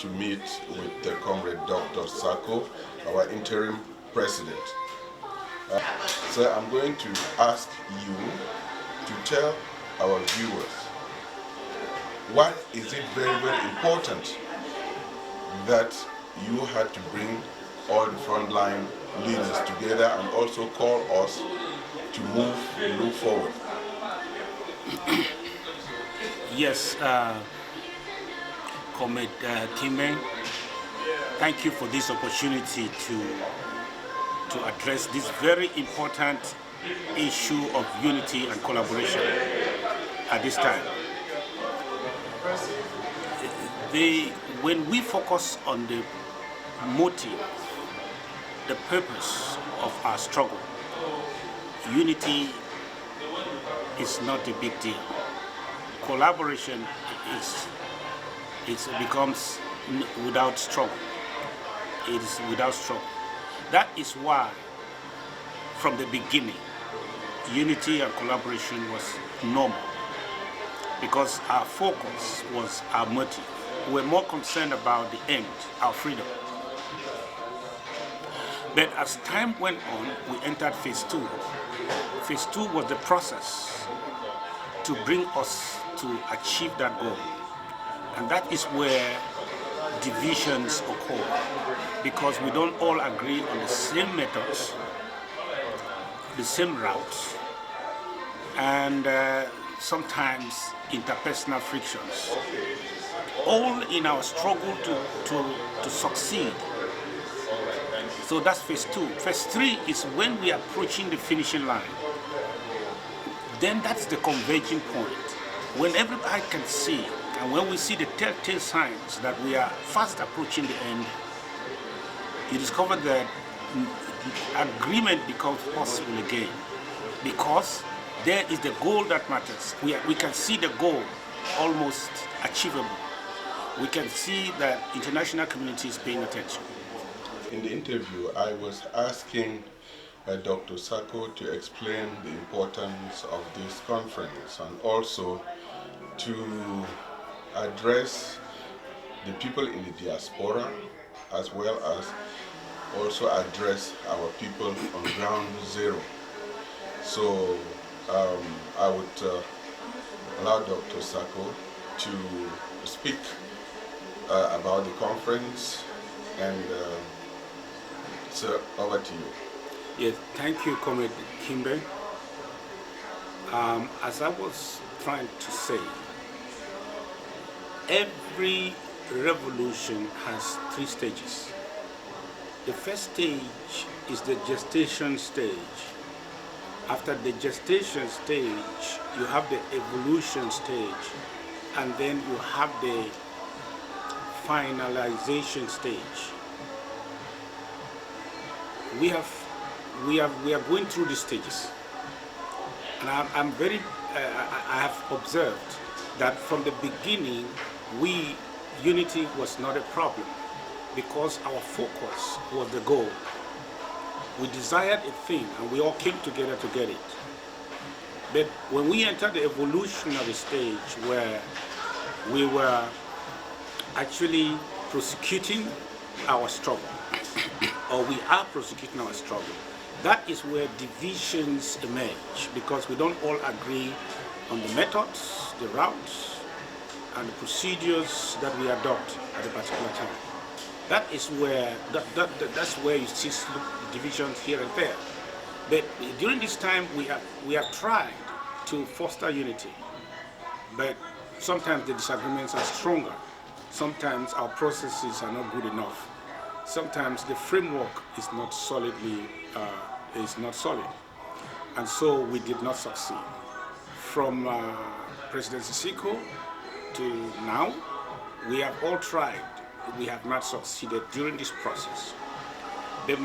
to meet with the comrade Dr. Sako, our interim president. So I'm going to ask you to tell our viewers why is it very, very important that you had to bring all the frontline leaders together and also call us to move forward. Yes, Comrade Kimbe, thank you for this opportunity to address this very important issue of unity and collaboration at this time. When we focus on the motive, the purpose of our struggle, unity is not a big deal. Collaboration becomes without struggle. It is without struggle. That is why, from the beginning, unity and collaboration was normal, because our focus was our motive. We were more concerned about the end, our freedom. But as time went on, we entered phase 2. Phase 2 was the process to bring us to achieve that goal. And that is where divisions occur, because we don't all agree on the same methods, the same routes, and sometimes interpersonal frictions, all in our struggle to succeed. So that's phase 2. Phase 3 is when we are approaching the finishing line. Then that's the converging point, when everybody can see, and when we see the telltale signs that we are fast approaching the end, you discover that agreement becomes possible again, because there is the goal that matters. We can see the goal almost achievable. We can see that international community is paying attention. In the interview, I was asking Dr. Sako to explain the importance of this conference and also to address the people in the diaspora, as well as also address our people on ground zero. So I would allow Dr. Sako to speak about the conference, and sir, over to you. Yes, thank you, Comrade Kimbe. As I was trying to say, every revolution has 3 stages. The first stage is the gestation stage. After the gestation stage, you have the evolution stage, and then you have the finalization stage. We are going through these stages, and I'm very. I have observed that from the beginning, unity was not a problem, because our focus was the goal. We desired a thing, and we all came together to get it. But when we entered the evolutionary stage, where we were actually prosecuting our struggle, or we are prosecuting our struggle, that is where divisions emerge, because we don't all agree on the methods, the routes, and the procedures that we adopt at a particular time. That is where that's where you see divisions here and there. But during this time, we have tried to foster unity, but sometimes the disagreements are stronger. Sometimes our processes are not good enough. Sometimes the framework is not solid, and so we did not succeed. From President Sako to now, we have all tried. We have not succeeded during this process. But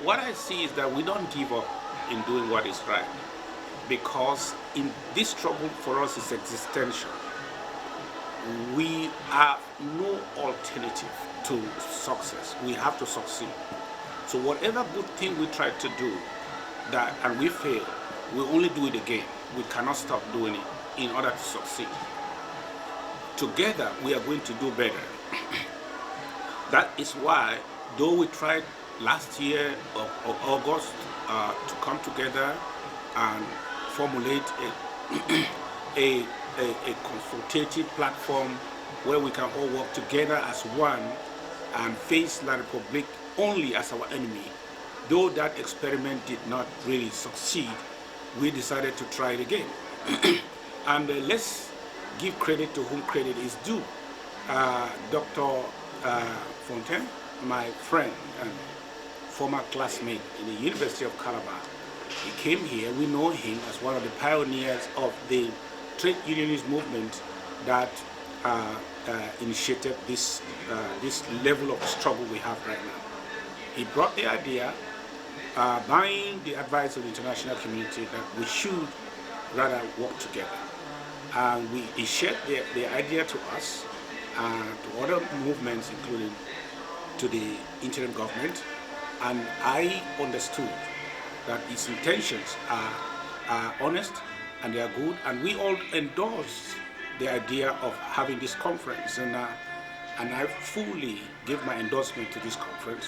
what I see is that we don't give up in doing what is right, because in this struggle for us is existential. We have no alternative to success. We have to succeed. So whatever good thing we try to do and we fail, we only do it again. We cannot stop doing it in order to succeed. Together, we are going to do better. That is why, though we tried last year of August to come together and formulate a consultative platform where we can all work together as one and face La Republique only as our enemy, though that experiment did not really succeed, we decided to try it again. And let's give credit to whom credit is due. Dr. Fontaine, my friend and former classmate in the University of Calabar, he came here. We know him as one of the pioneers of the trade unionist movement that initiated this level of struggle we have right now. He brought the idea, buying the advice of the international community, that we should rather work together. And he shared the idea to us, to other movements, including to the interim government, and I understood that his intentions are honest and they are good, and we all endorsed the idea of having this conference, and I fully give my endorsement to this conference,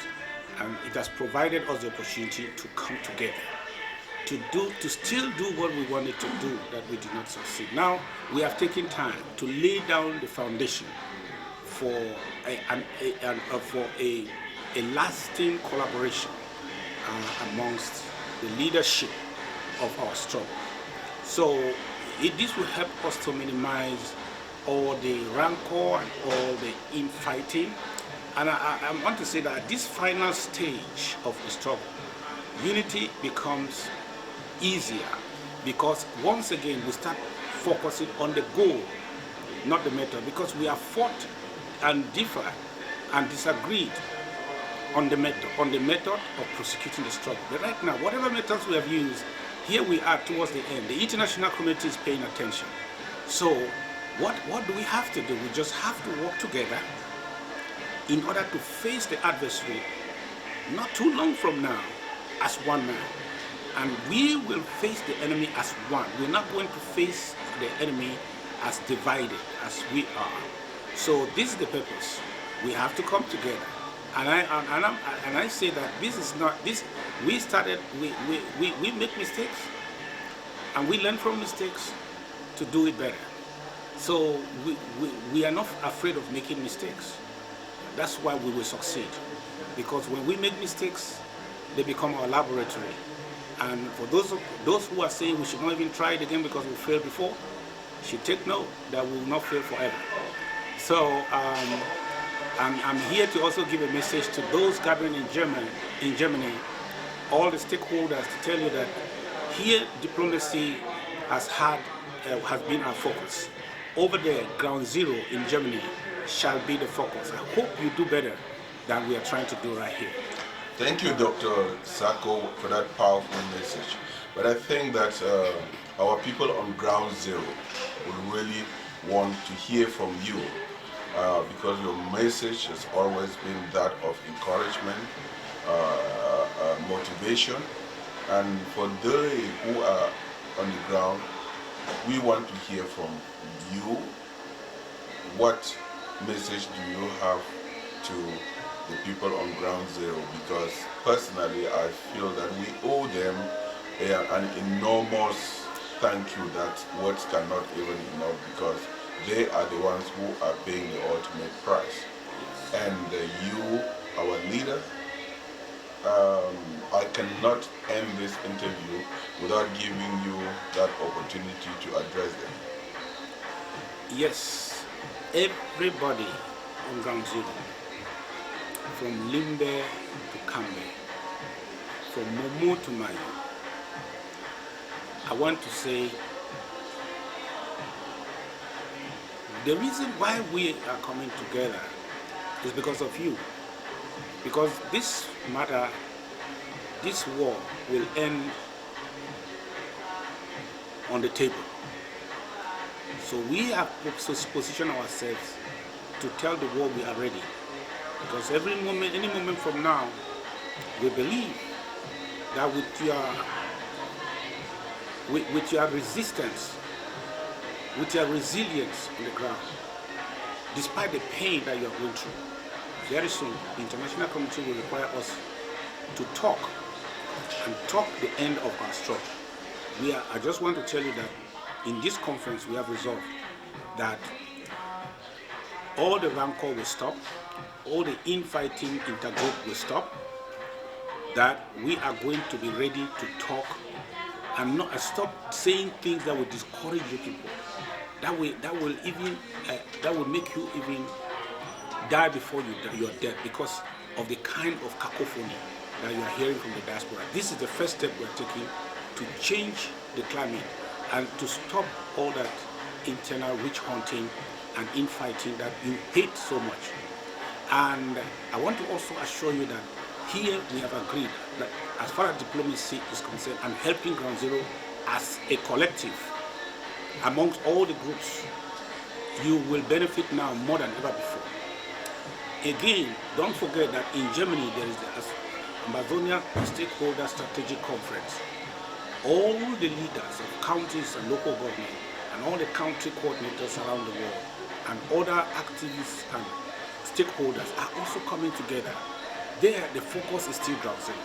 and it has provided us the opportunity to come together, to still do what we wanted to do that we did not succeed. Now we have taken time to lay down the foundation for a lasting collaboration amongst the leadership of our struggle. So this will help us to minimize all the rancor and all the infighting. And I want to say that at this final stage of the struggle, unity becomes easier, because once again we start focusing on the goal, not the method, because we have fought and differed and disagreed on the method of prosecuting the struggle. But right now, whatever methods we have used, here we are towards the end. The international community is paying attention. So what do we have to do? We just have to work together in order to face the adversary not too long from now as one man. And we will face the enemy as one. We're not going to face the enemy as divided as we are. So this is the purpose. We have to come together. And I say that this is not this. We started. We make mistakes, and we learn from mistakes to do it better. So we are not afraid of making mistakes. That's why we will succeed, because when we make mistakes, they become our laboratory. And for those who are saying we should not even try it again because we failed before, should take note that we will not fail forever. So. I'm here to also give a message to those gathering in Germany, all the stakeholders, to tell you that here diplomacy has been our focus. Over there, ground zero in Germany shall be the focus. I hope you do better than we are trying to do right here. Thank you, Dr. Sako, for that powerful message. But I think that our people on ground zero would really want to hear from you. Because your message has always been that of encouragement, motivation, and for those who are on the ground, we want to hear from you. What message do you have to the people on ground zero? Because personally, I feel that we owe them an enormous thank you that words cannot even enough, because they are the ones who are paying the ultimate price. And you, our leader, I cannot end this interview without giving you that opportunity to address them. Yes, everybody on ground zero, from Limbe to Kambe, from Momo to Mayo, I want to say the reason why we are coming together is because of you. Because this matter, this war will end on the table. So we have positioned ourselves to tell the world we are ready. Because every moment, any moment from now, we believe that with your resistance, with your resilience on the ground, despite the pain that you are going through, very soon, the international community will require us to talk and talk the end of our struggle. I just want to tell you that in this conference we have resolved that all the rancor will stop, all the infighting intergroup will stop, that we are going to be ready to talk and not stop saying things that will discourage you people. That will make you even die before you are dead because of the kind of cacophony that you are hearing from the diaspora. This is the first step we are taking to change the climate and to stop all that internal witch hunting and infighting that you hate so much. And I want to also assure you that here we have agreed that as far as diplomacy is concerned and helping Ground Zero as a collective amongst all the groups, you will benefit now more than ever before. Again, don't forget that in Germany there is the Ambazoina Stakeholder Strategic Conference. All the leaders of counties and local government and all the country coordinators around the world and other activists and stakeholders are also coming together. There, the focus is still Ground Zero.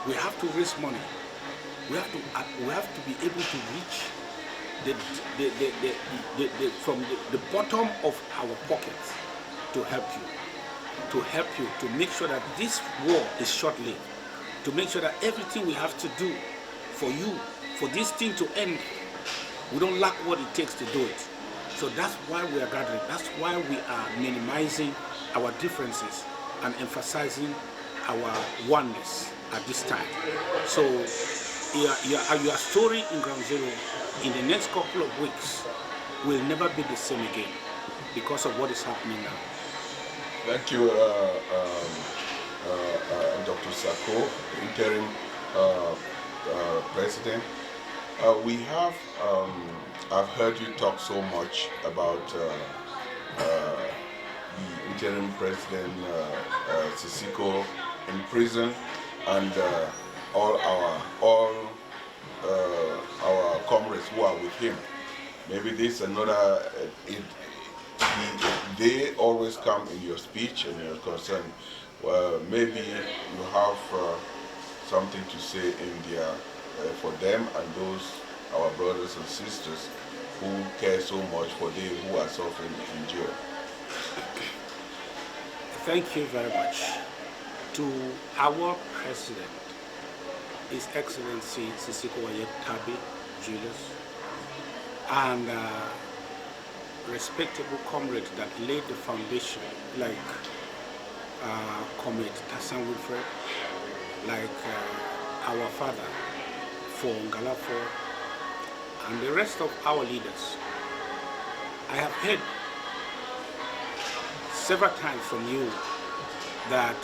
We have to raise money. We have to be able to reach from the bottom of our pockets to help you, to make sure that this war is short-lived, to make sure that everything we have to do for you, for this thing to end, we don't lack what it takes to do it. So that's why we are gathering. That's why we are minimizing our differences and emphasizing our oneness at this time. So your story in Ground Zero in the next couple of weeks will never be the same again because of what is happening now. Thank you, Dr. Sako, interim president. We have, I've heard you talk so much about the interim president, Sako, in prison, and all our comrades who are with him. Maybe this another. They always come in your speech and your concern. Maybe you have something to say in their, for them and those our brothers and sisters who care so much for them who are suffering in jail. Thank you very much to our president, His Excellency Sako Tabi Julius, and respectable comrades that laid the foundation, like Comrade Tassan Wilfred, like our father for Ngalafo, and the rest of our leaders. I have heard several times from you that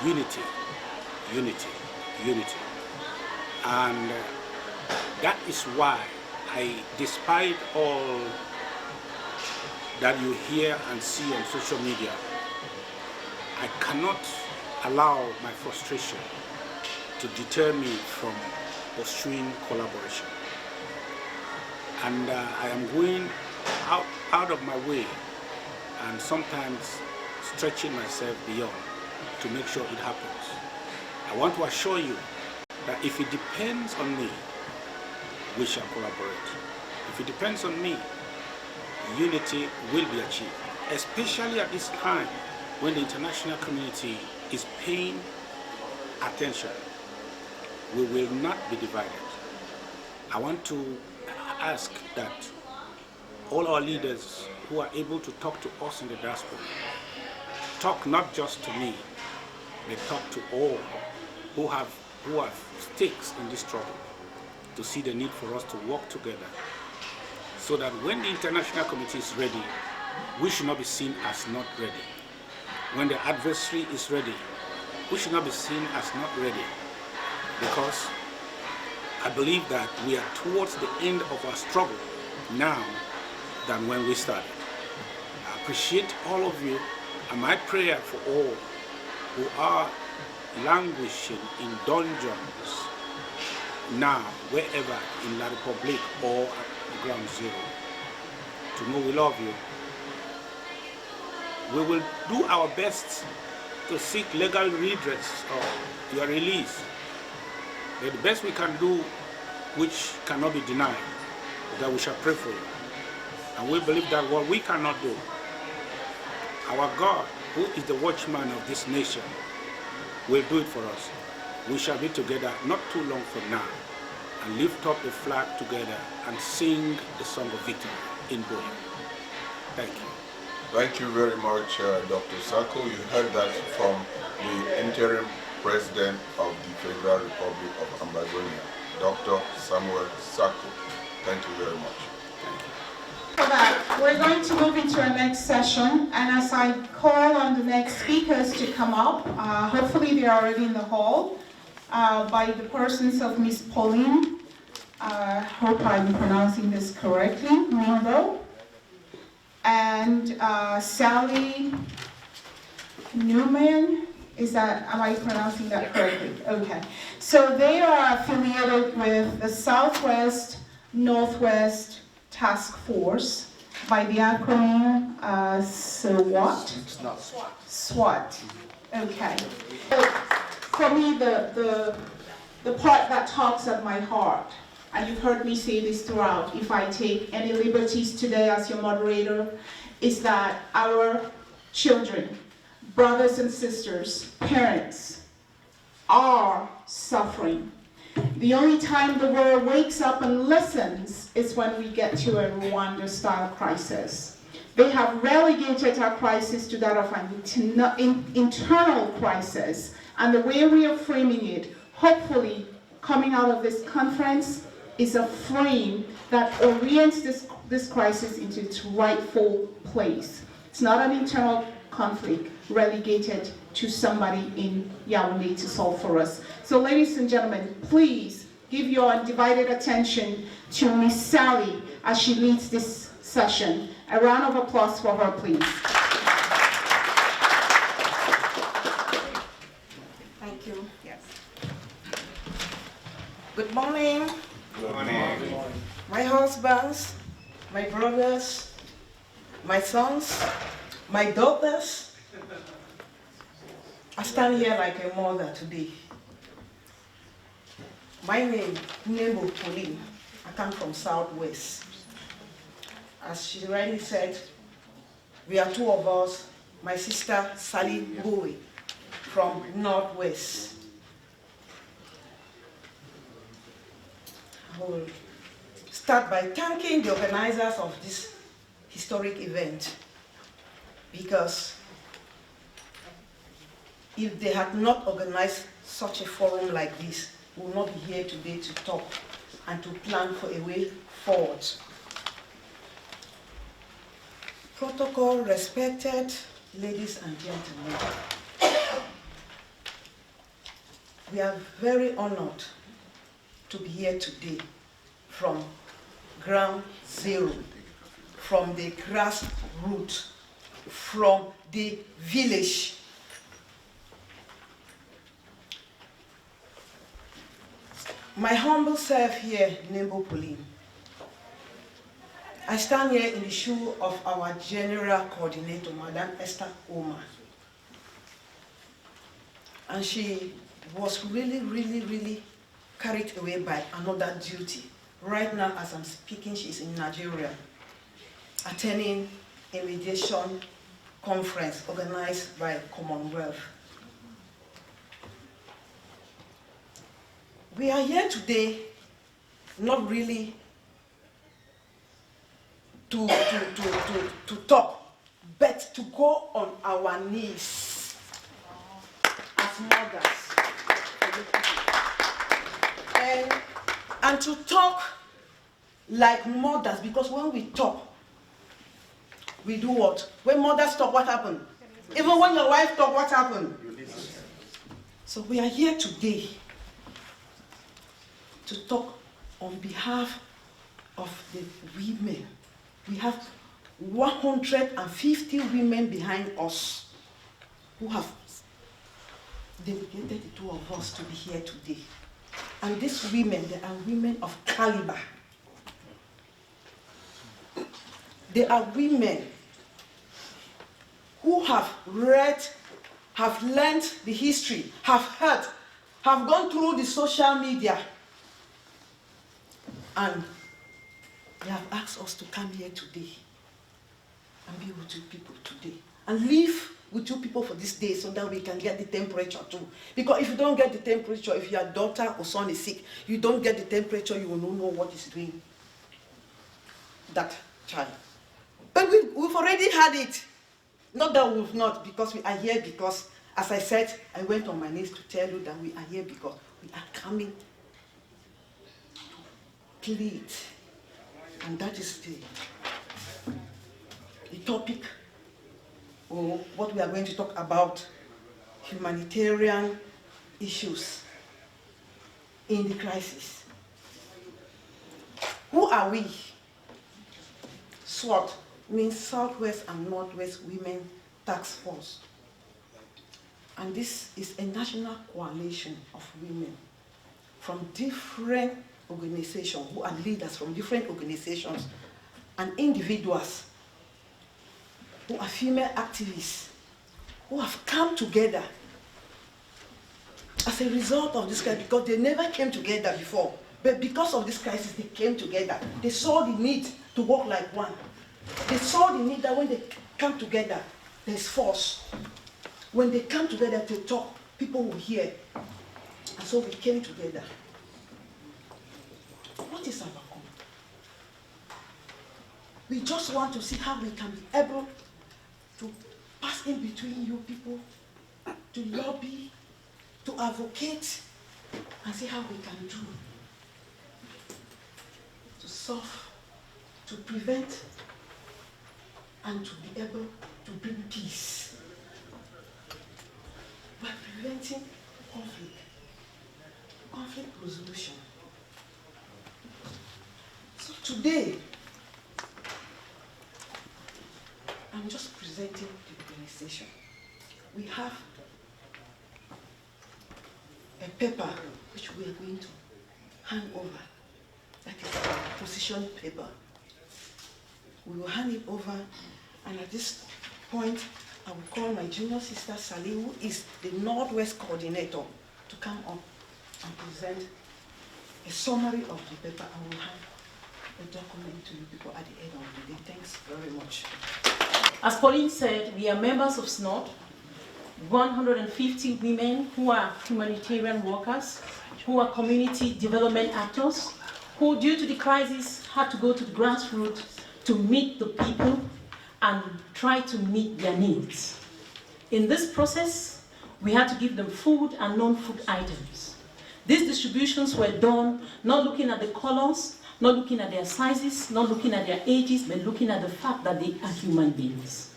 unity, unity, unity. And that is why despite all that you hear and see on social media, I cannot allow my frustration to deter me from pursuing collaboration. And I am going out of my way and sometimes stretching myself beyond to make sure it happens. I want to assure you that if it depends on me, we shall collaborate. If it depends on me, unity will be achieved, especially at this time when the international community is paying attention. We will not be divided. I want to ask that all our leaders who are able to talk to us in the diaspora, talk not just to me, but talk to all who have stakes in this struggle, to see the need for us to work together so that when the international community is ready, we should not be seen as not ready. When the adversary is ready, we should not be seen as not ready, because I believe that we are towards the end of our struggle now than when we started. I appreciate all of you, and my prayer for all who are languishing in dungeons now, wherever in La Republic or at Ground Zero, to know we love you, We will do our best to seek legal redress or your release. But the best we can do, which cannot be denied, is that we shall pray for you. And we believe that what we cannot do, our God, who is the watchman of this nation, will do it for us. We shall be together not too long from now and lift up the flag together and sing the song of victory in Boya. Thank you. Thank you very much, Dr. Sako. You heard that from the interim president of the Federal Republic of Ambazoina, Dr. Samuel Sako. Thank you very much. For that, we're going to move into our next session, and as I call on the next speakers to come up, hopefully they're already in the hall, by the persons of Miss Pauline, hope I'm pronouncing this correctly, Milo, and Sally Newman. Am I pronouncing that correctly? Okay. So they are affiliated with the Southwest Northwest Task Force by the acronym SWAT. SWAT. Okay. So for me, the part that talks at my heart, and you've heard me say this throughout, if I take any liberties today as your moderator, is that our children, brothers and sisters, parents, are suffering. The only time the world wakes up and listens is when we get to a Rwanda-style crisis. They have relegated our crisis to that of an internal crisis, and the way we are framing it, hopefully coming out of this conference, is a frame that orients this crisis into its rightful place. It's not an internal conflict relegated to somebody in Yaoundé to solve for us. So ladies and gentlemen, please give your undivided attention to Miss Sally as she leads this session. A round of applause for her, please. Thank you. Yes. Good morning. Good morning. My husbands, my brothers, my sons, my daughters. I stand here like a mother today. My name is Nembo Pauline. I come from Southwest. As she rightly said, we are two of us. My sister Sally Bowie from Northwest. I will start by thanking the organizers of this historic event, because if they had not organized such a forum like this, we would not be here today to talk and to plan for a way forward. Protocol respected, ladies and gentlemen. We are very honored to be here today from ground zero, from the grassroots, from the village. My humble self here, Nembo Pauline. I stand here in the shoe of our General Coordinator, Madam Esther Omar. And she was really carried away by another duty. Right now, as I'm speaking, she's in Nigeria, attending a mediation conference organized by Commonwealth. We are here today not really to talk, but to go on our knees as mothers. And to talk like mothers, because when we talk, we do what? When mothers talk, what happened? Even when your wife talk, what happened? So we are here today to talk on behalf of the women. We have 150 women behind us who have dedicated the two of us to be here today. And these women, they are women of caliber. They are women who have read, have learned the history, have heard, have gone through the social media, and they have asked us to come here today and be with you people today and live with you people for this day so that we can get the temperature too. Because if you don't get the temperature, if your daughter or son is sick, you don't get the temperature, you will not know what is doing that child. But we've already had it. Not that we've not, because we are here because, as I said, I went on my knees to tell you that we are here because we are coming to plead. And that is the topic, or what we are going to talk about, humanitarian issues in the crisis. Who are we? SWOT means Southwest and Northwest Women Task Force. And this is a national coalition of women from different organizations, who are leaders from different organizations, and individuals who are female activists, who have come together as a result of this crisis, because they never came together before. But because of this crisis, they came together. They saw the need to work like one. They saw the need that when they come together, there's force. When they come together to talk, people will hear. And so we came together. What is our goal? We just want to see how we can be able to pass in between you people, to lobby, to advocate, and see how we can do to solve, to prevent, and to be able to bring peace. By preventing conflict resolution. So today, I'm just presenting the organization. We have a paper which we are going to hand over. That is our position paper. We will hand it over, and at this point, I will call my junior sister Sally, who is the Northwest coordinator, to come up and present a summary of the paper. I will hand the document to you people at the end of the day. Thanks very much. As Pauline said, we are members of SNOT, 150 women who are humanitarian workers, who are community development actors, who due to the crisis had to go to the grassroots to meet the people and try to meet their needs. In this process, we had to give them food and non-food items. These distributions were done not looking at the colors, not looking at their sizes, not looking at their ages, but looking at the fact that they are human beings.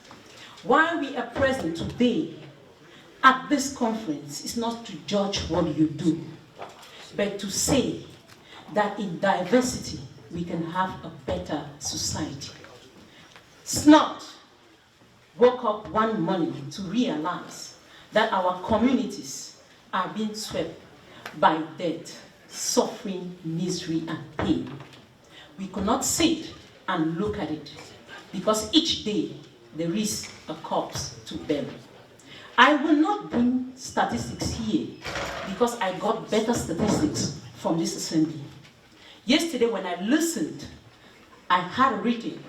Why we are present today at this conference is not to judge what you do, but to say that in diversity, we can have a better society. SNOT woke up one morning to realize that our communities are being swept by death, suffering, misery, and pain. We cannot sit and look at it because each day there is a corpse to bury. I will not bring statistics here because I got better statistics from this assembly. Yesterday when I listened, I had a reading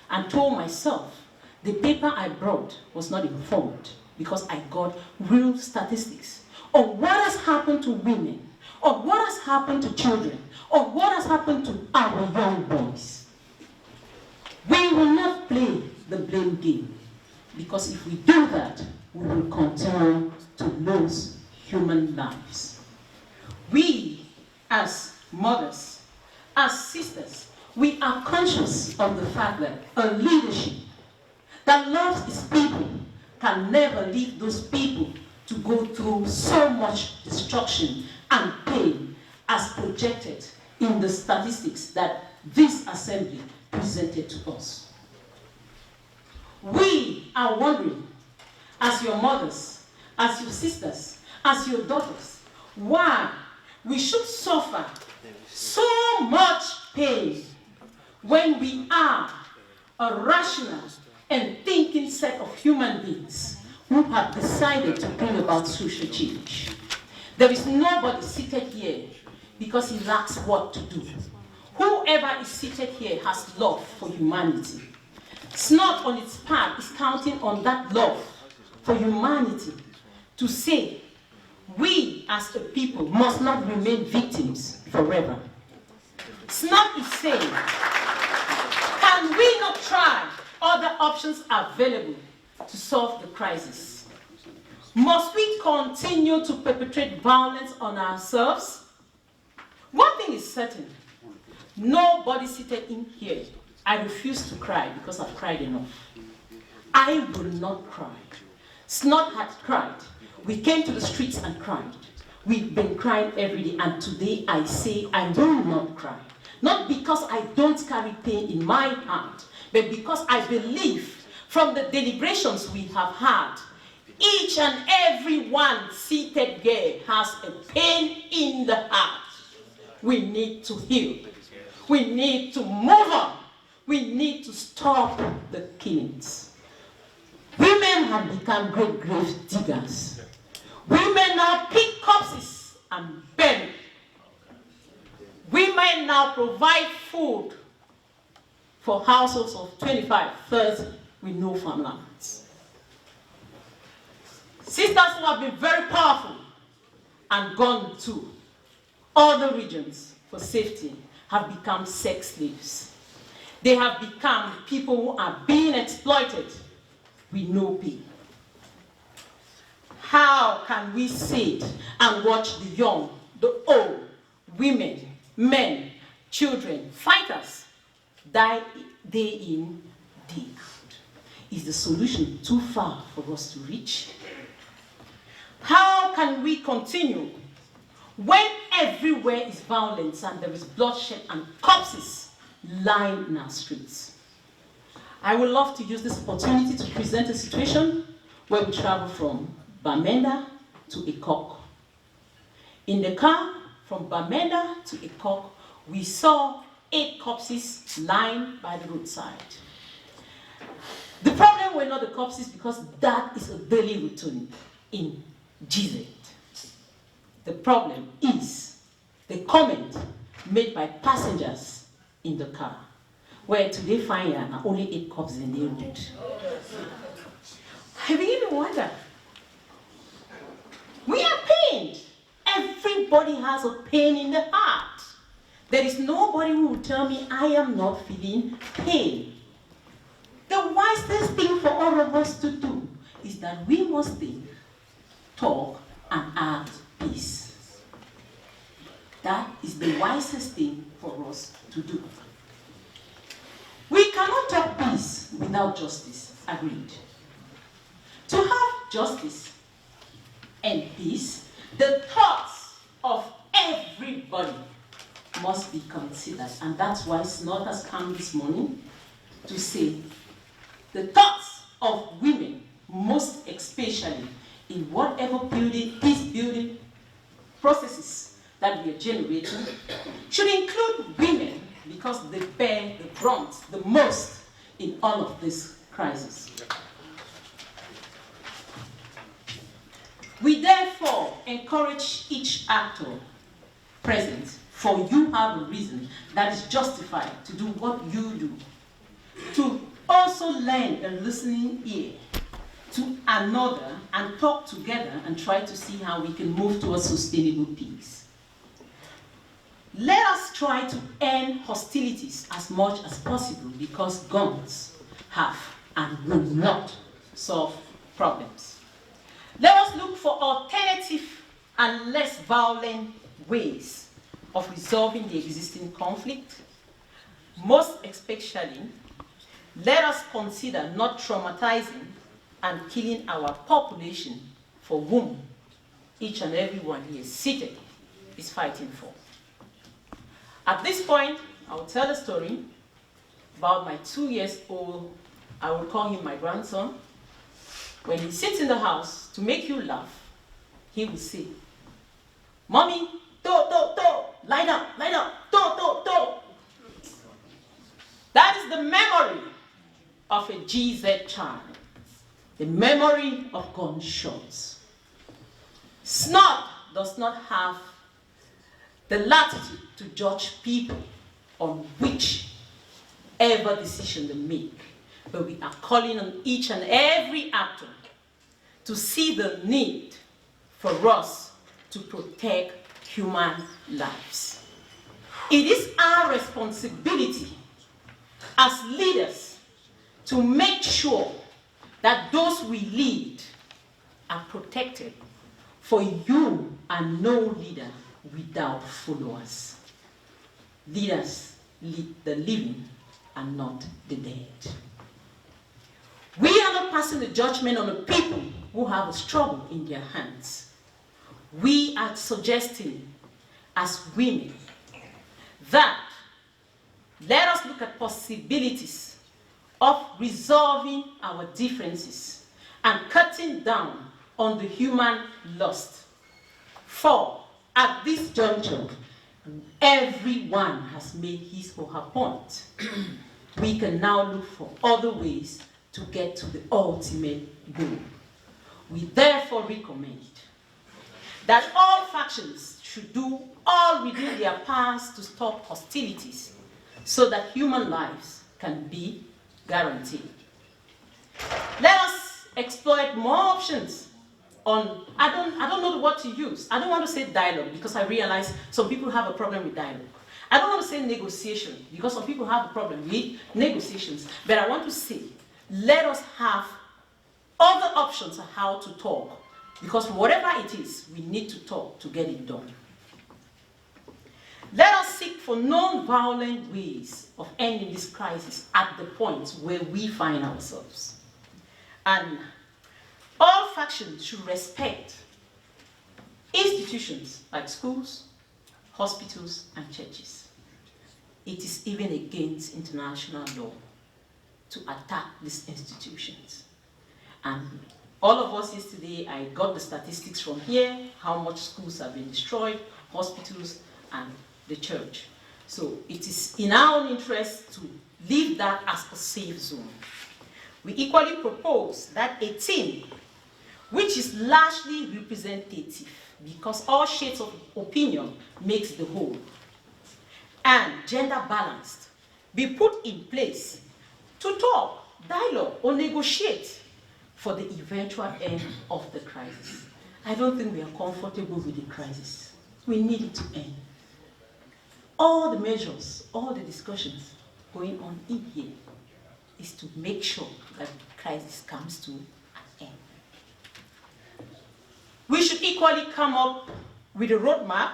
and told myself the paper I brought was not informed because I got real statistics on what has happened to women, on what has happened to children, on what has happened to our young boys. We will not play the blame game because if we do that, we will continue to lose human lives. We, as mothers, as sisters, we are conscious of the fact that a leadership that loves its people can never leave those people to go through so much destruction and pain as projected in the statistics that this assembly presented to us. We are wondering, as your mothers, as your sisters, as your daughters, why we should suffer so much pain when we are a rational, and thinking set of human beings who have decided to bring about social change. There is nobody seated here because he lacks what to do. Whoever is seated here has love for humanity. SNOT on its part is counting on that love for humanity to say, we as a people must not remain victims forever. SNOT is saying, can we not try other options available to solve the crisis? Must we continue to perpetrate violence on ourselves? One thing is certain, nobody seated in here, I refuse to cry because I've cried enough. I will not cry. SNOT had cried. We came to the streets and cried. We've been crying every day, and today I say I will not cry. Not because I don't carry pain in my heart, but because I believe from the deliberations we have had, each and every one seated here has a pain in the heart. We need to heal. We need to move on. We need to stop the killings. Women have become great grave diggers. Women now pick corpses and bury. Women now provide food for households of 25, 30 with no farmlands. Sisters who have been very powerful and gone to other regions for safety have become sex slaves. They have become people who are being exploited with no pay. How can we sit and watch the young, the old, women, men, children, fighters die day in, day out? Is the solution too far for us to reach? How can we continue when everywhere is violence and there is bloodshed and corpses lying in our streets? I would love to use this opportunity to present a situation where we travel from Bamenda to Ekok. In the car from Bamenda to Ekok, we saw 8 corpses lying by the roadside. The problem were not the corpses because that is a daily routine in GZ. The problem is the comment made by passengers in the car, where today find only 8 corpses in the road. I begin to wonder. We are pained. Everybody has a pain in the heart. There is nobody who will tell me I am not feeling pain. The wisest thing for all of us to do is that we must think, talk, and act peace. That is the wisest thing for us to do. We cannot talk peace without justice. Agreed. To have justice and peace, the thoughts of everybody must be considered. And that's why SNOT has come this morning to say the thoughts of women, most especially in whatever peace building processes that we are generating, should include women because they bear the brunt the most in all of this crisis. We therefore encourage each actor present, for you have a reason that is justified to do what you do, to also lend a listening ear to another and talk together and try to see how we can move towards sustainable peace. Let us try to end hostilities as much as possible because guns have and will not solve problems. Let us look for alternative and less violent ways of resolving the existing conflict. Most especially, let us consider not traumatizing and killing our population for whom each and every one here seated is fighting for. At this point, I will tell a story about my 2-year-old, I will call him my grandson. When he sits in the house to make you laugh, he will say, "Mommy, lie down, That is the memory of a GZ child, the memory of gunshots. SNOT does not have the latitude to judge people on whichever decision they make, but we are calling on each and every actor to see the need for us to protect human lives. It is our responsibility as leaders to make sure that those we lead are protected, for you are no leader without followers. Leaders lead the living and not the dead. We are not passing the judgment on the people who have a struggle in their hands. We are suggesting as women that let us look at possibilities of resolving our differences and cutting down on the human lust. For at this juncture, everyone has made his or her point. We can now look for other ways to get to the ultimate goal. We therefore recommend that all factions should do all within their powers to stop hostilities so that human lives can be guaranteed. Let us exploit more options on, I don't know what to use. I don't want to say dialogue because I realize some people have a problem with dialogue. I don't want to say negotiation because some people have a problem with negotiations. But I want to say, let us have other options on how to talk, because whatever it is, we need to talk to get it done. Let us seek for non-violent ways of ending this crisis at the point where we find ourselves. And all factions should respect institutions like schools, hospitals, and churches. It is even against international law to attack these institutions. And all of us yesterday, I got the statistics from here, how much schools have been destroyed, hospitals, and the church. So it is in our own interest to leave that as a safe zone. We equally propose that a team which is largely representative, because all shades of opinion makes the whole, and gender balanced, be put in place to talk, dialogue, or negotiate for the eventual end of the crisis. I don't think we are comfortable with the crisis. We need it to end. All the measures, all the discussions going on in here is to make sure that the crisis comes to an end. We should equally come up with a roadmap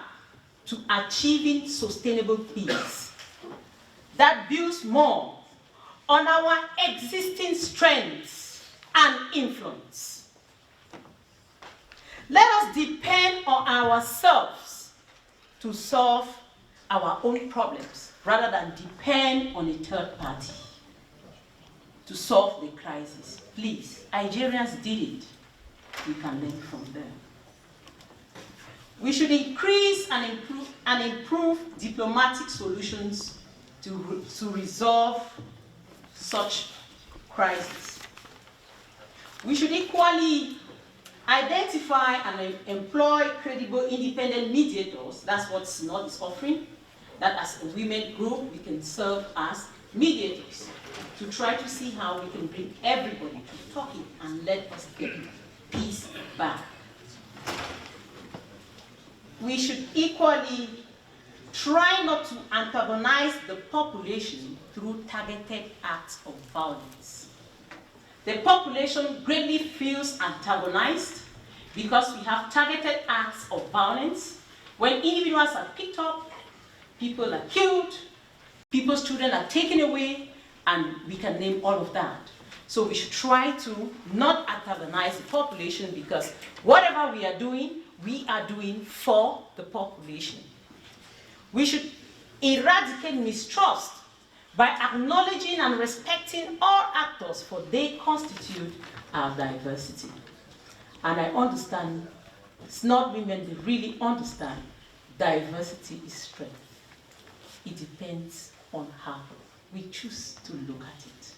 to achieving sustainable peace that builds more on our existing strengths and influence. Let us depend on ourselves to solve our own problems rather than depend on a third party to solve the crisis. Please, Algerians did it. We can learn from them. We should increase and improve diplomatic solutions to resolve such crises. We should equally identify and employ credible independent mediators. That's what SNOT is offering. That as a women group, we can serve as mediators to try to see how we can bring everybody to talking and let us get peace back. We should equally try not to antagonize the population through targeted acts of violence. The population greatly feels antagonized because we have targeted acts of violence. When individuals are picked up, people are killed, people's children are taken away, and we can name all of that. So we should try to not antagonize the population, because whatever we are doing for the population. We should eradicate mistrust by acknowledging and respecting all actors, for they constitute our diversity. And I understand, SNOT women, they really understand diversity is strength. It depends on how we choose to look at it.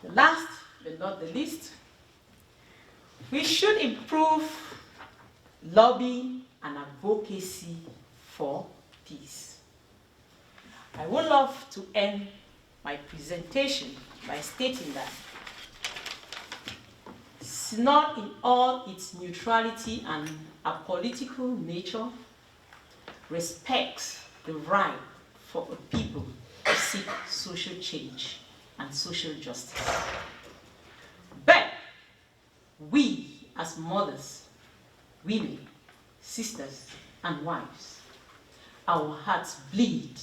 Last but not the least, we should improve lobbying and advocacy for peace. I would love to end my presentation by stating that SNOT in all its neutrality and apolitical nature respects the right for a people to seek social change and social justice. But we as mothers, women, sisters, and wives, our hearts bleed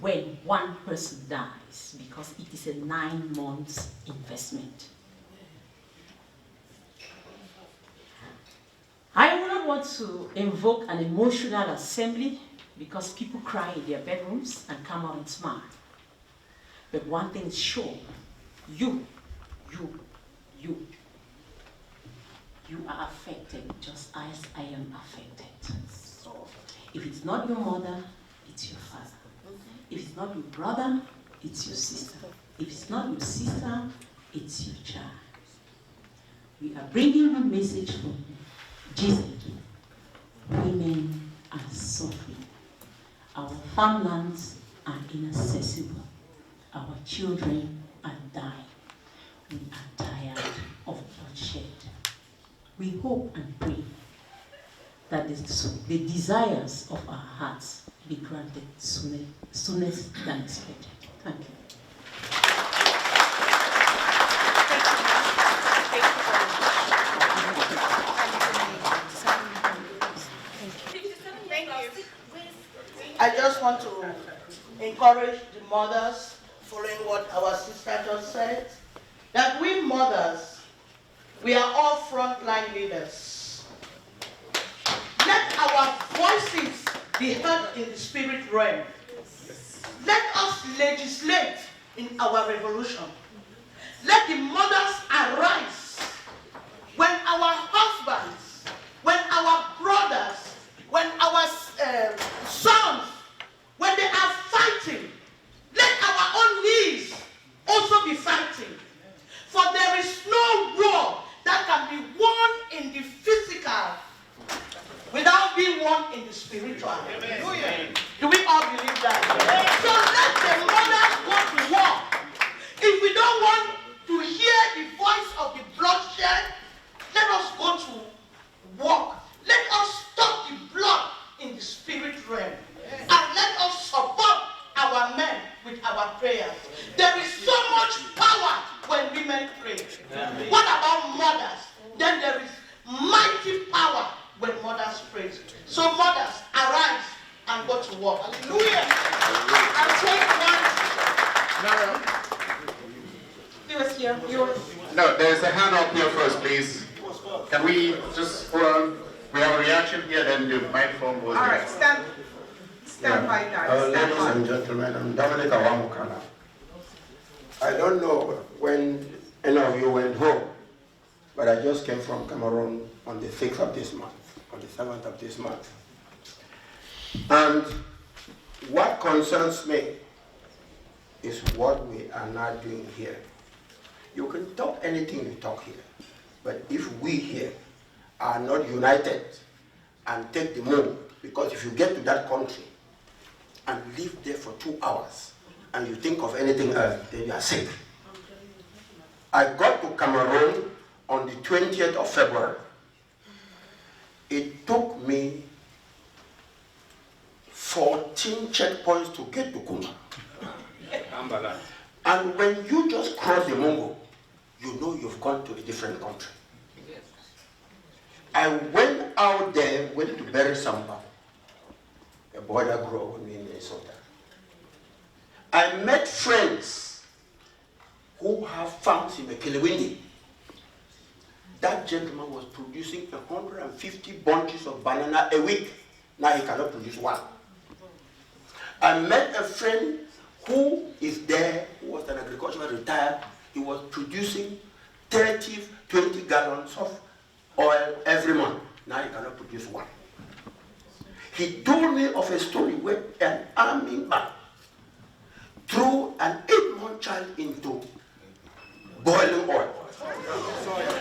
when one person dies because it is a 9-month investment. I would not want to invoke an emotional assembly because people cry in their bedrooms and come out and smile. But one thing is sure, you are affected just as I am affected. So if it's not your mother, it's your father. If it's not your brother, it's your sister. If it's not your sister, it's your child. We are bringing the message from Jesus. Women are suffering. Our farmlands are inaccessible. Our children are dying. We are tired of bloodshed. We hope and pray that the desires of our hearts be granted soonest than expected. Thank you. I just want to encourage the mothers, following what our sister just said, that we mothers, we are all frontline leaders. Let our voices be heard in the spirit realm. Let us legislate in our revolution. Let the mothers arise when our husbands, when our brothers, when our sons, when they are fighting, let our own knees also be fighting. For there is no war that can be won in the physical without being won in the spiritual. Amen. Do we all believe that? Amen. So let the mothers go to war. If we don't want to hear the voice of the bloodshed, let us go to war. Let us stop the blood in the spirit realm. And let us support our men with our prayers. There is so much power when women pray. What about mothers? Then there is mighty power when mothers pray. So mothers, arise and go to work. Hallelujah. And take one. He was here. No, there's a hand up here first, please. Can we just hold on? We have a reaction here, then the microphone goes. All right, stand by, guys. Ladies and gentlemen, I'm Dominic Awamukana. I don't know when any of you went home, but I just came from Cameroon on the 6th of this month, on the 7th of this month. And what concerns me is what we are not doing here. You can talk anything you talk here, but if we here are not united and take the move, because if you get to that country and live there for 2 hours and you think of anything else, then you are sick. I got to Cameroon on the 20th of February. It took me 14 checkpoints to get to Kuma. And when you just cross the Mungo, you know you've gone to a different country. I went out there, went to bury somebody, a boy that grew up with me in Minnesota. I met friends who have farms in the Kilewindi. That gentleman was producing 150 bunches of banana a week. Now he cannot produce one. I met a friend who is there, who was an agricultural retired. He was producing 30, 20 gallons of oil every month. Now he cannot produce one. He told me of a story where an army man threw an 8-month child into boiling oil.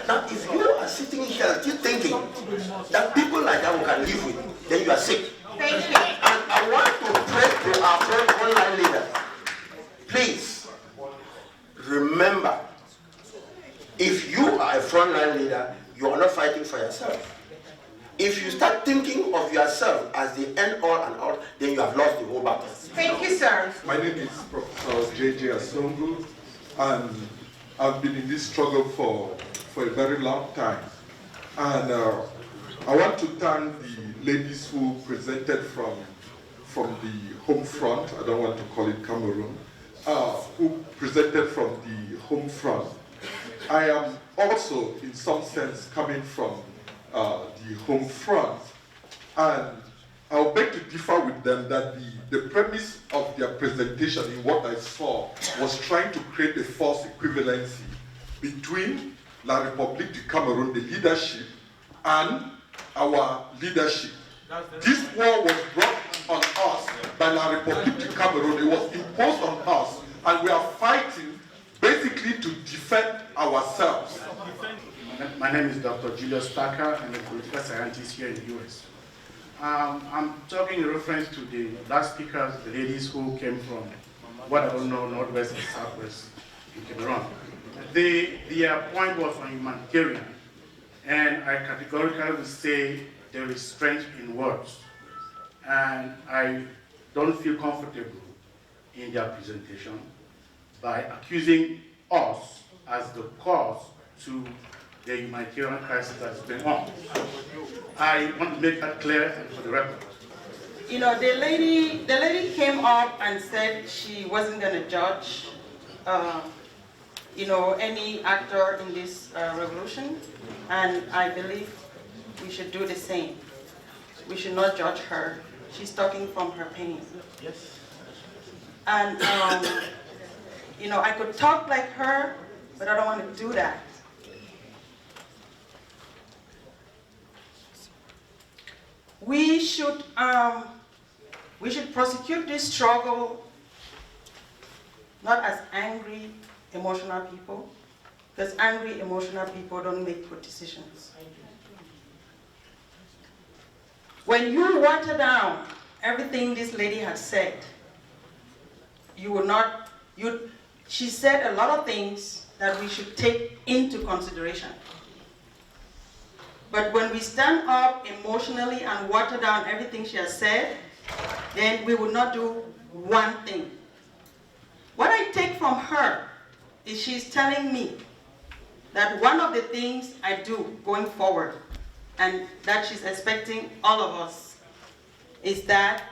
Now, if you are sitting here still thinking that people like that we can live with, then you are sick. Thank you. And I want to pray to our frontline leaders. Please, remember, if you are a frontline leader, you are not fighting for yourself. If you start thinking of yourself as the end all and all, then you have lost the whole battle. Thank you, sir. My name is Professor J.J. Asongu, and I've been in this struggle for a very long time. And I want to thank the ladies who presented from the home front. I don't want to call it Cameroon, who presented from the home front. I am also, in some sense, coming from the home front, and I'll beg to differ with them that the premise of their presentation in what I saw was trying to create a false equivalency between La République du Cameroon, the leadership, and our leadership. This war was brought on us by La République du Cameroon. It was imposed on us, and we are fighting basically to defend ourselves. My name is Dr. Julius Tucker. I'm a political scientist here in the US. I'm talking in reference to the last speakers, the ladies who came from what I don't know, Northwest and Southwest in Cameroon. Their point was on humanitarian, and I categorically would say there is strength in words. And I don't feel comfortable in their presentation by accusing us as the cause to the humanitarian crisis that is going on. I want to make that clear and for the record. You know, the lady came up and said she wasn't going to judge, you know, any actor in this revolution, and I believe we should do the same. We should not judge her. She's talking from her pain. Yes. And you know, I could talk like her, but I don't want to do that. We should prosecute this struggle not as angry, emotional people, because angry, emotional people don't make good decisions. When you water down everything this lady has said, you will not, she said a lot of things that we should take into consideration. But when we stand up emotionally and water down everything she has said, then we will not do one thing. What I take from her is she's telling me that one of the things I do going forward, and that she's expecting all of us, is that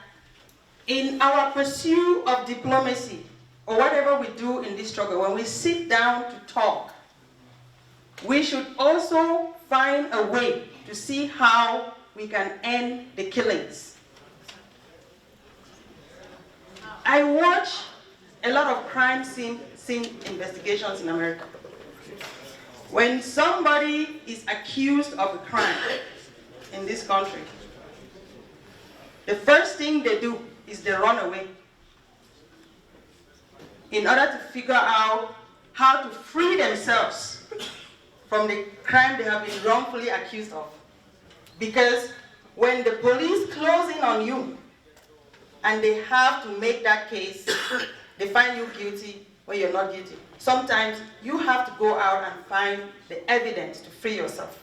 in our pursuit of diplomacy, or whatever we do in this struggle, when we sit down to talk, we should also find a way to see how we can end the killings. I watch a lot of crime scene investigations in America. When somebody is accused of a crime in this country, the first thing they do is they run away in order to figure out how to free themselves from the crime they have been wrongfully accused of. Because when the police close in on you and they have to make that case, they find you guilty or you're not guilty. Sometimes you have to go out and find the evidence to free yourself.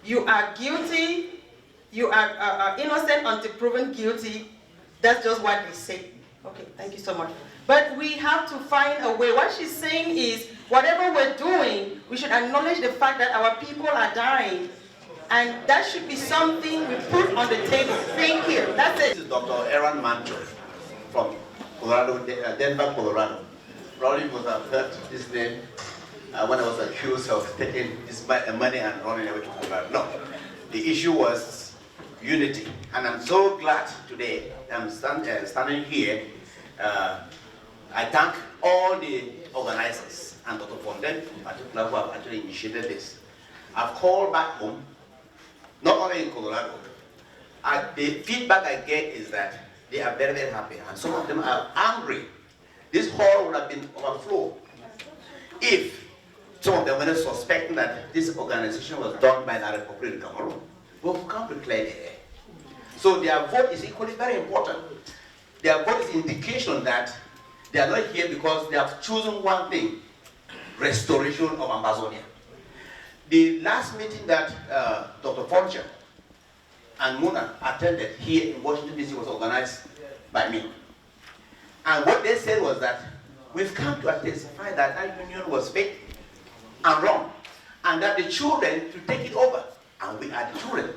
You are guilty, you are innocent until proven guilty. That's just what they say. Okay, thank you so much. But we have to find a way. What she's saying is, whatever we're doing, we should acknowledge the fact that our people are dying, and that should be something we put on the table. Thank you. That's it. This is Dr. Aaron Mancho from Colorado, Denver, Colorado. Probably would have heard this name when I was accused of taking this money and running away to Colorado. No, the issue was unity, and I'm so glad today I'm standing here. I thank all the organizers and Dr. Fonden in particular who have actually initiated this. I've called back home, not only in Colorado. The feedback I get is that they are very, very happy, and some of them are angry. This hall would have been overflowed if some of them were suspecting that this organization was done by the Republic of Cameroon, we've come to clear the air. So their vote is equally very important. Their vote is indication that they are not here because they have chosen one thing: restoration of Ambazonia. The last meeting that Dr. Foncha and Muna attended here in Washington, D.C. was organized by me. And what they said was that we've come to testify that our union was fake and wrong, and that the children to take it over, and we are the children.